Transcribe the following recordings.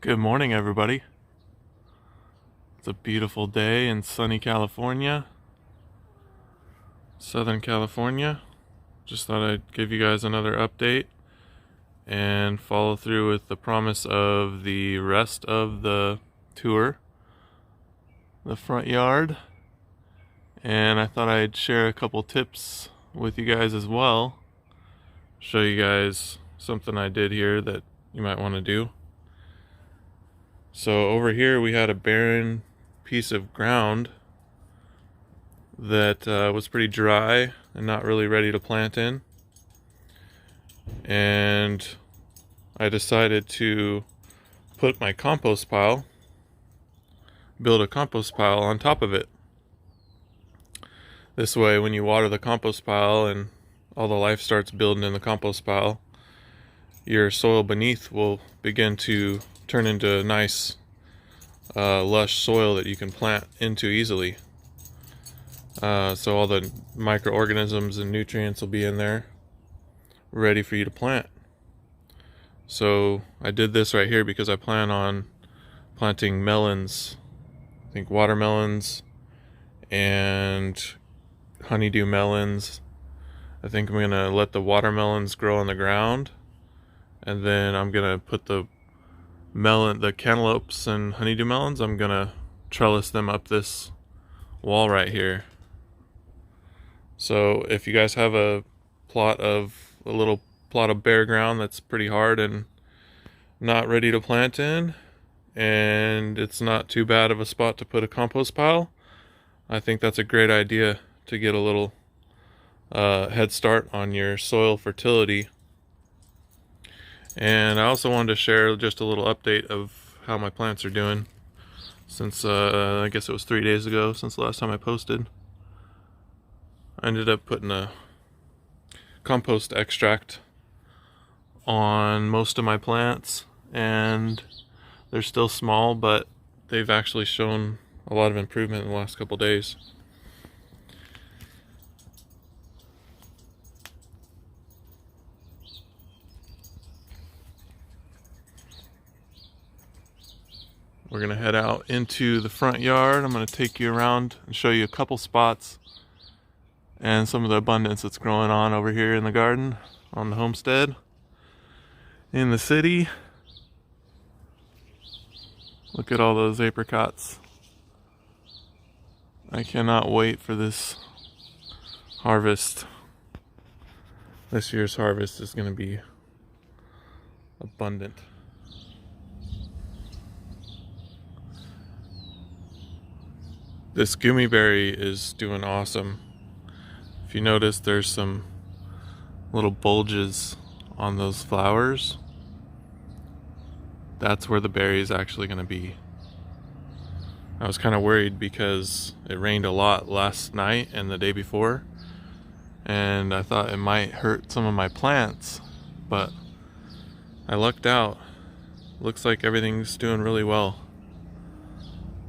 Good morning, everybody. It's a beautiful day in sunny California, Southern California. Just thought I'd give you guys another update and follow through with the promise of the rest of the tour, the front yard. And I thought I'd share a couple tips with you guys as well. Show you guys something I did here that you might want to do. So over here we had a barren piece of ground that was pretty dry and not really ready to plant in. And I decided to put my compost pile, build a compost pile on top of it. This way, when you water the compost pile and all the life starts building in the compost pile, your soil beneath will begin to turn into nice, lush soil that you can plant into easily. So all the microorganisms and nutrients will be in there, ready for you to plant. So I did this right here because I plan on planting melons, I think watermelons and honeydew melons. I think I'm gonna let the watermelons grow on the ground, and then I'm gonna put the cantaloupes and honeydew melons, I'm gonna trellis them up this wall right here. So if you guys have a little plot of bare ground that's pretty hard and not ready to plant in, and it's not too bad of a spot to put a compost pile, I think that's a great idea to get a little head start on your soil fertility. And I also wanted to share just a little update of how my plants are doing since I guess it was 3 days ago since the last time I posted. I ended up putting a compost extract on most of my plants, and they're still small, but they've actually shown a lot of improvement in the last couple days. We're gonna head out into the front yard. I'm gonna take you around and show you a couple spots and some of the abundance that's growing on over here in the garden, on the homestead, in the city. Look at all those apricots. I cannot wait for this harvest. This year's harvest is gonna be abundant. This gummy berry is doing awesome. If you notice, there's some little bulges on those flowers. That's where the berry is actually going to be. I was kind of worried because it rained a lot last night and the day before, and I thought it might hurt some of my plants, but I lucked out. Looks like everything's doing really well.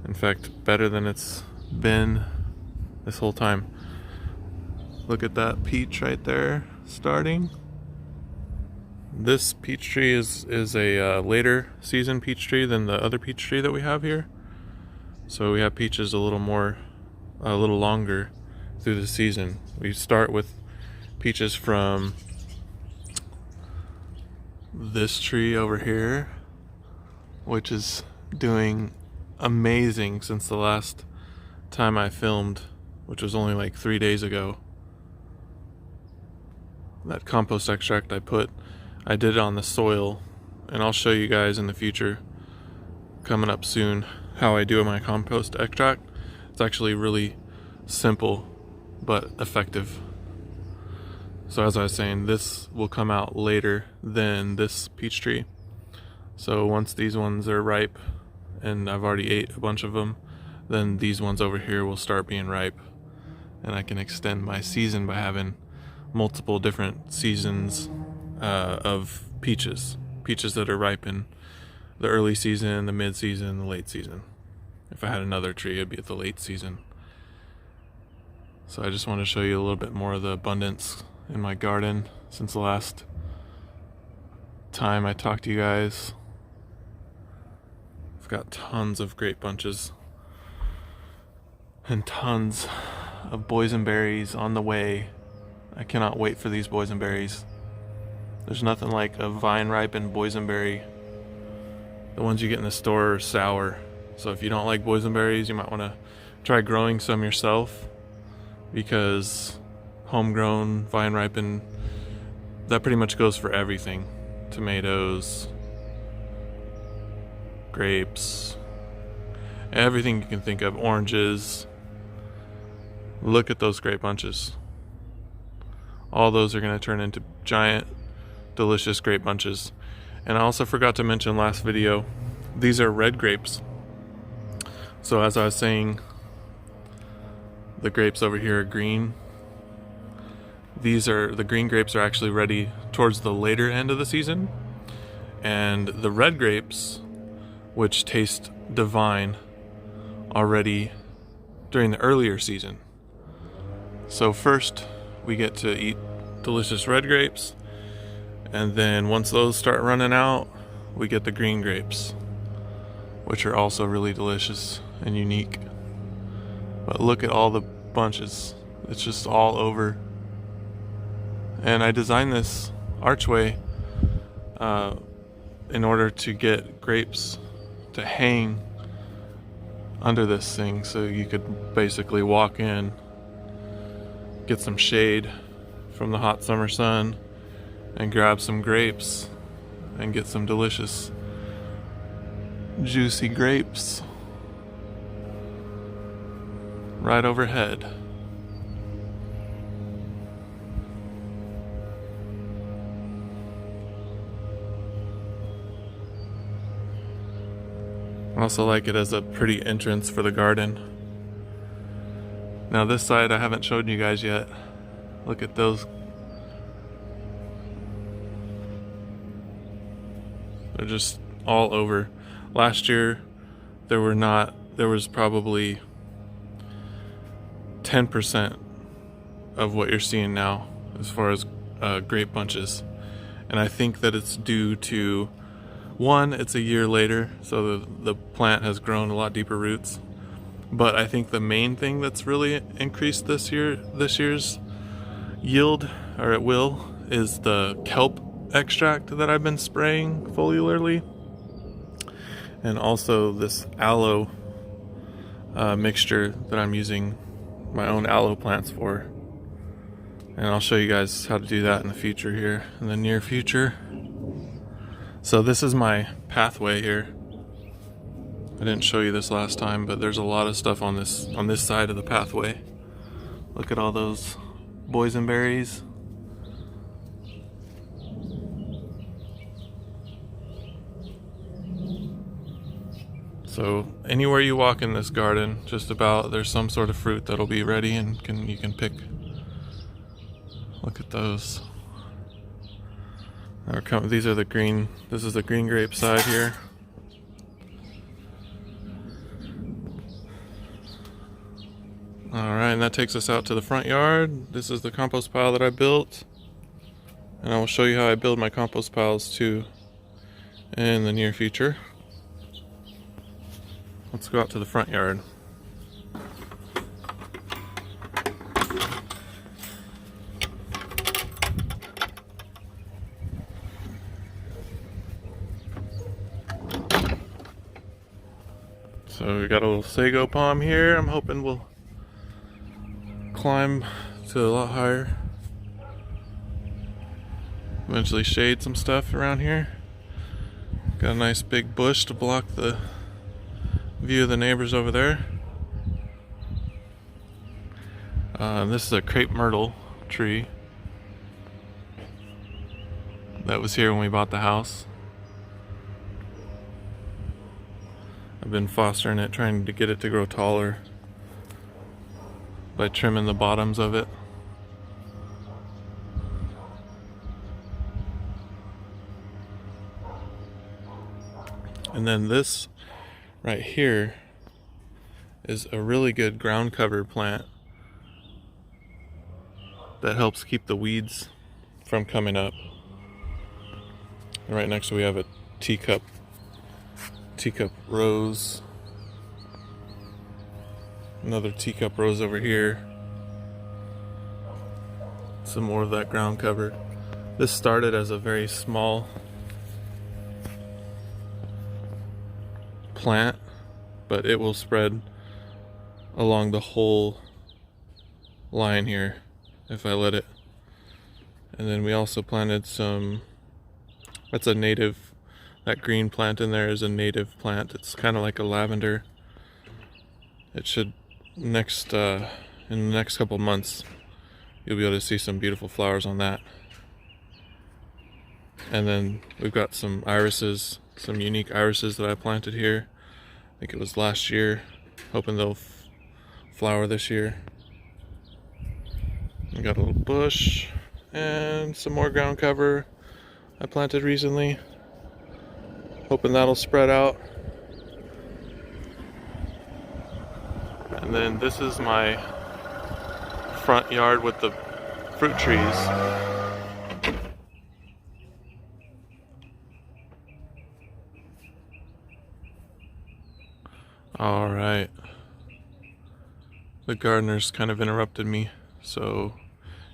In fact, better than it's been this whole time. Look at that peach right there starting. This peach tree is a later season peach tree than the other peach tree that we have here. So we have peaches a little longer through the season. We start with peaches from this tree over here, which is doing amazing since the last time I filmed, which was only like 3 days ago. That compost extract I did it on the soil, and I'll show you guys in the future, coming up soon, how I do my compost extract. It's actually really simple but effective. So as I was saying, this will come out later than this peach tree. So once these ones are ripe, and I've already ate a bunch of them, then these ones over here will start being ripe, and I can extend my season by having multiple different seasons of peaches that are ripe in the early season, the mid season, the late season. If I had another tree, it'd be at the late season. So I just want to show you a little bit more of the abundance in my garden since the last time I talked to you guys. I've got tons of grape bunches and tons of boysenberries on the way. I cannot wait for these boysenberries. There's nothing like a vine ripened boysenberry. The ones you get in the store are sour. So if you don't like boysenberries, you might want to try growing some yourself, because homegrown, vine ripened, that pretty much goes for everything. Tomatoes, grapes, everything you can think of, oranges. Look at those grape bunches. All those are going to turn into giant, delicious grape bunches. And I also forgot to mention last video, these are red grapes. So as I was saying, the grapes over here are green. The green grapes are actually ready towards the later end of the season. And the red grapes, which taste divine, are ready during the earlier season. So first we get to eat delicious red grapes, and then once those start running out, we get the green grapes, which are also really delicious and unique. But look at all the bunches. It's just all over. And I designed this archway in order to get grapes to hang under this thing, so you could basically walk in, get some shade from the hot summer sun, and grab some grapes and get some delicious juicy grapes right overhead. I also like it as a pretty entrance for the garden. Now this side I haven't showed you guys yet. Look at those. They're just all over. Last year there was probably 10% of what you're seeing now as far as grape bunches. And I think that it's due to, one, it's a year later, so the plant has grown a lot deeper roots. But I think the main thing that's really increased this year's yield, or it will, is the kelp extract that I've been spraying foliarly, and also this aloe mixture that I'm using my own aloe plants for. And I'll show you guys how to do that in the future here, in the near future. So this is my pathway here. I didn't show you this last time, but there's a lot of stuff on this side of the pathway. Look at all those boysenberries. So anywhere you walk in this garden, just about, there's some sort of fruit that'll be ready and you can pick. Look at those. These are the green. This is the green grape side here. Alright, and that takes us out to the front yard. This is the compost pile that I built. And I will show you how I build my compost piles too in the near future. Let's go out to the front yard. So we got a little sago palm here. I'm hoping we'll climb to a lot higher. Eventually shade some stuff around here. Got a nice big bush to block the view of the neighbors over there. This is a crepe myrtle tree that was here when we bought the house. I've been fostering it, trying to get it to grow taller by trimming the bottoms of it. And then this right here is a really good ground cover plant that helps keep the weeds from coming up. And right next to we have a teacup teacup rose. Another teacup rose over here. Some more of that ground cover. This started as a very small plant, but it will spread along the whole line here if I let it. And then we also planted some, that's a native, that green plant in there is a native plant. It's kind of like a lavender. It should in the next couple months you'll be able to see some beautiful flowers on that. And then we've got some irises, some unique irises that I planted here. I think it was last year, hoping they'll flower this year. We got a little bush and some more ground cover I planted recently, hoping that'll spread out. And then this is my front yard with the fruit trees. All right, the gardeners kind of interrupted me, so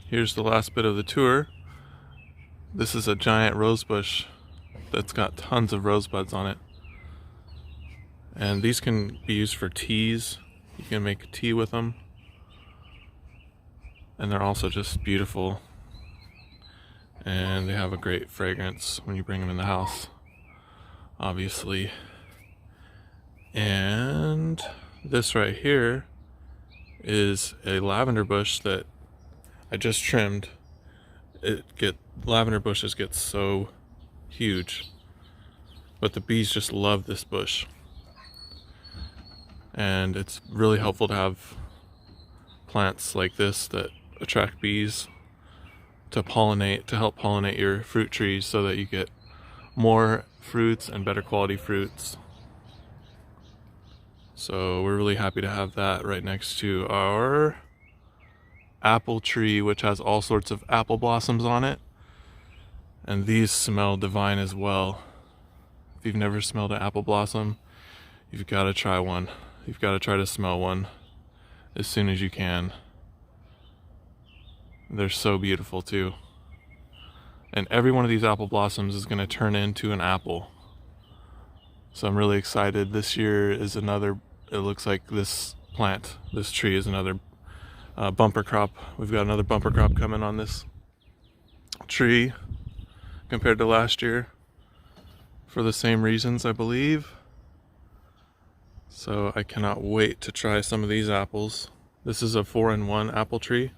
here's the last bit of the tour. This is a giant rosebush that's got tons of rosebuds on it, and these can be used for teas. You can make tea with them, and they're also just beautiful, and they have a great fragrance when you bring them in the house, obviously. And this right here is a lavender bush that I just trimmed. Lavender bushes get so huge, but the bees just love this bush, and it's really helpful to have plants like this that attract bees to help pollinate your fruit trees so that you get more fruits and better quality fruits. So we're really happy to have that right next to our apple tree, which has all sorts of apple blossoms on it. And these smell divine as well. If you've never smelled an apple blossom, you've got to try one. You've got to try to smell one as soon as you can. They're so beautiful too. And every one of these apple blossoms is going to turn into an apple. So I'm really excited. This year is another, it looks like this tree is another bumper crop. We've got another bumper crop coming on this tree compared to last year for the same reasons, I believe. So I cannot wait to try some of these apples. This is a 4-in-1 apple tree.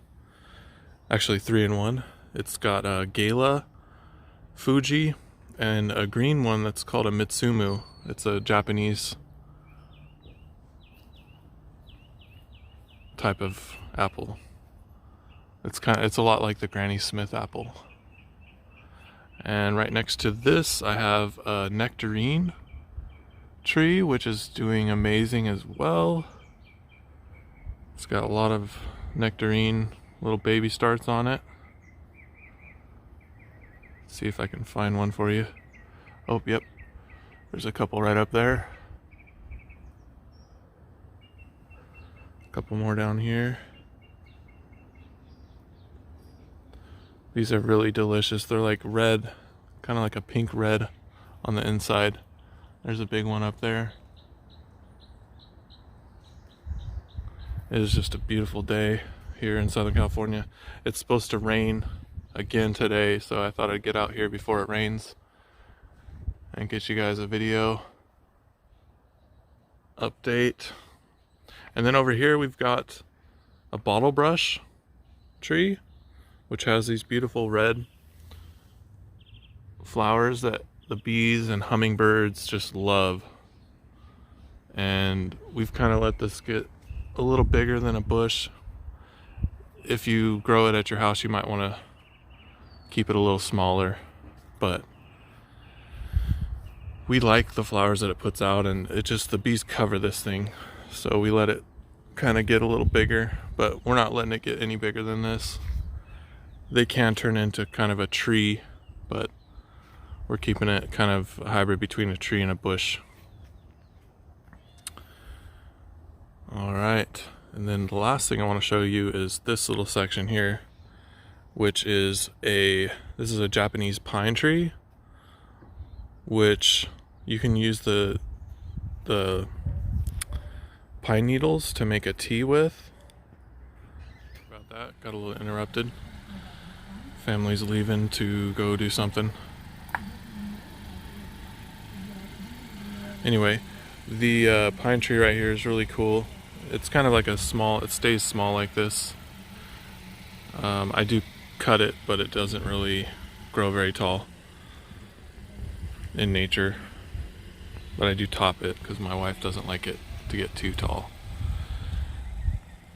Actually 3-in-1. It's got a Gala, Fuji, and a green one that's called a Mitsumu. It's a Japanese type of apple. It's a lot like the Granny Smith apple. And right next to this I have a Nectarine Tree, which is doing amazing as well. It's got a lot of nectarine little baby starts on it. Let's see if I can find one for you. Oh, yep. There's a couple right up there. A couple more down here. These are really delicious. They're like red, kind of like a pink red on the inside. There's a big one up there. It is just a beautiful day here in Southern California. It's supposed to rain again today, so I thought I'd get out here before it rains and get you guys a video update. And then over here we've got a Bottlebrush Tree, which has these beautiful red flowers that the bees and hummingbirds just love. And we've kind of let this get a little bigger than a bush. If you grow it at your house, you might want to keep it a little smaller, but we like the flowers that it puts out, and the bees cover this thing, so we let it kind of get a little bigger, but we're not letting it get any bigger than this. They can turn into kind of a tree, but we're keeping it kind of a hybrid between a tree and a bush. All right, and then the last thing I want to show you is this little section here, which is this is a Japanese pine tree, which you can use the pine needles to make a tea with. About that, got a little interrupted. Family's leaving to go do something. Anyway, the pine tree right here is really cool. It's kind of like it stays small like this. I do cut it, but it doesn't really grow very tall in nature. But I do top it because my wife doesn't like it to get too tall.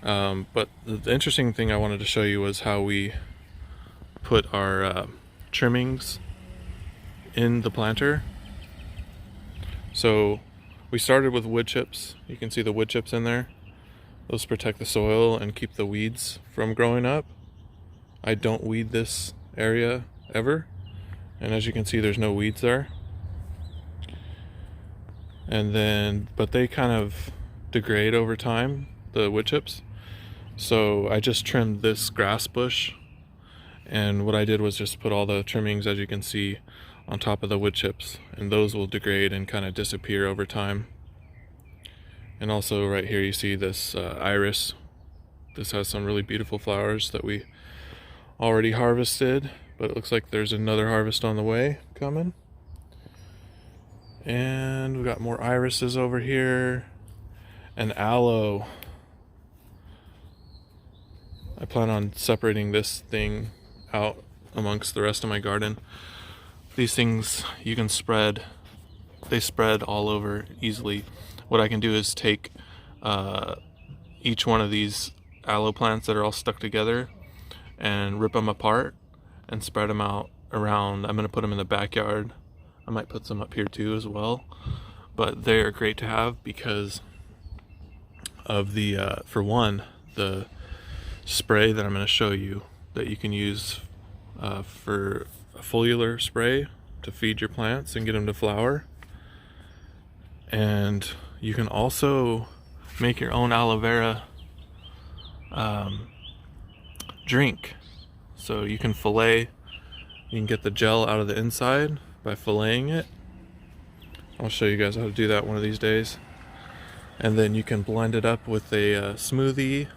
But the interesting thing I wanted to show you was how we put our trimmings in the planter. So we started with wood chips. You can see the wood chips in there. Those protect the soil and keep the weeds from growing up. I don't weed this area ever, and as you can see, there's no weeds there. And then, but they kind of degrade over time, the wood chips. So I just trimmed this grass bush, and what I did was just put all the trimmings, as you can see, on top of the wood chips, and those will degrade and kind of disappear over time. And also right here you see this iris. This has some really beautiful flowers that we already harvested, but it looks like there's another harvest on the way coming. And we've got more irises over here, and aloe. I plan on separating this thing out amongst the rest of my garden. These things you can spread, they spread all over easily. What I can do is take each one of these aloe plants that are all stuck together and rip them apart and spread them out around. I'm going to put them in the backyard. I might put some up here too as well, but they are great to have because of the for one, the spray that I'm going to show you that you can use for a foliar spray to feed your plants and get them to flower. And you can also make your own aloe vera drink. So you can fillet, you can get the gel out of the inside by filleting it. I'll show you guys how to do that one of these days. And then you can blend it up with a smoothie,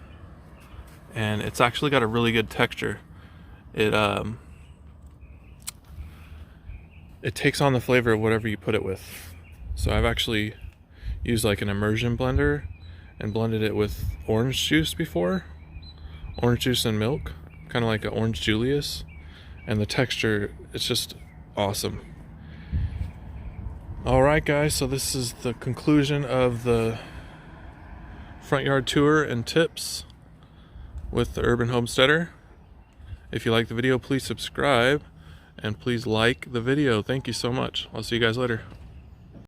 and it's actually got a really good texture. It takes on the flavor of whatever you put it with. So I've actually used like an immersion blender and blended it with orange juice before. Orange juice and milk, kind of like an orange Julius. And the texture, it's just awesome. Alright guys, so this is the conclusion of the front yard tour and tips with the Urban Homesteader. If you like the video, please subscribe and please like the video. Thank you so much. I'll see you guys later.